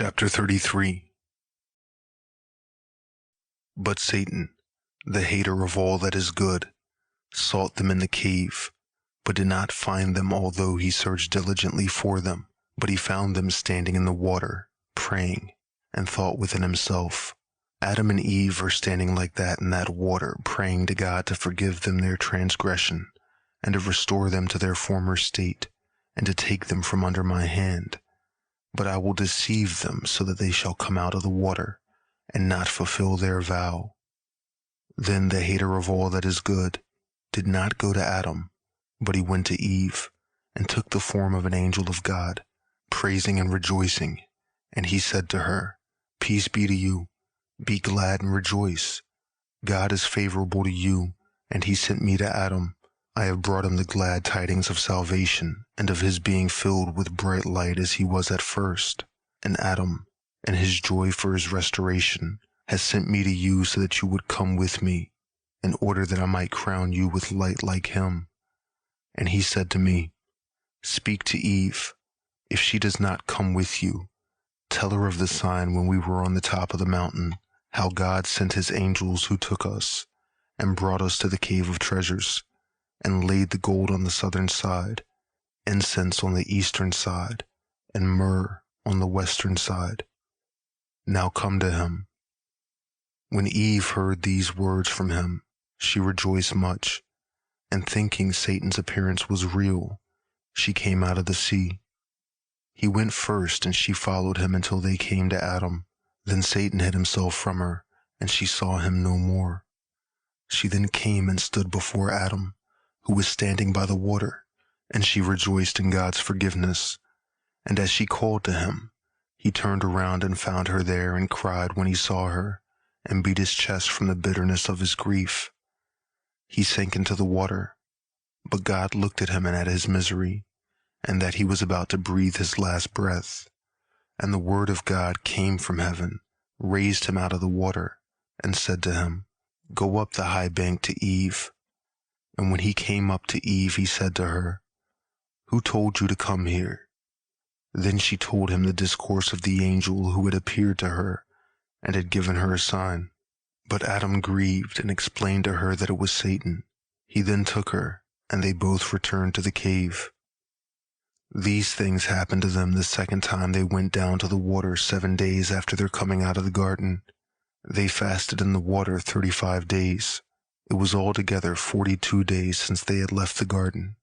Chapter 33. But Satan, the hater of all that is good, sought them in the cave, but did not find them, although he searched diligently for them. But he found them standing in the water, praying, and thought within himself, Adam and Eve are standing like that in that water, praying to God to forgive them their transgression, and to restore them to their former state, and to take them from under my hand. But I will deceive them so that they shall come out of the water, and not fulfill their vow. Then the hater of all that is good did not go to Adam, but he went to Eve, and took the form of an angel of God, praising and rejoicing. And he said to her, Peace be to you, be glad and rejoice. God is favorable to you, and he sent me to Adam. I have brought him the glad tidings of salvation, and of his being filled with bright light as he was at first. And Adam, in his joy for his restoration, has sent me to you so that you would come with me, in order that I might crown you with light like him. And he said to me, Speak to Eve. If she does not come with you, tell her of the sign when we were on the top of the mountain, how God sent his angels who took us, and brought us to the cave of treasures, and laid the gold on the southern side, incense on the eastern side, and myrrh on the western side. Now come to him. When Eve heard these words from him, she rejoiced much, and thinking Satan's appearance was real, she came out of the sea. He went first, and she followed him until they came to Adam. Then Satan hid himself from her, and she saw him no more. She then came and stood before Adam, who was standing by the water, and she rejoiced in God's forgiveness. And as she called to him, he turned around and found her there, and cried when he saw her, and beat his chest from the bitterness of his grief. He sank into the water, but God looked at him and at his misery, and that he was about to breathe his last breath. And the word of God came from heaven, raised him out of the water, and said to him, Go up the high bank to Eve. And when he came up to Eve, he said to her, Who told you to come here? Then she told him the discourse of the angel who had appeared to her, and had given her a sign. But Adam grieved and explained to her that it was Satan. He then took her, and they both returned to the cave. These things happened to them the second time they went down to the water 7 days after their coming out of the garden. They fasted in the water 35 days. It was altogether 42 days since they had left the garden.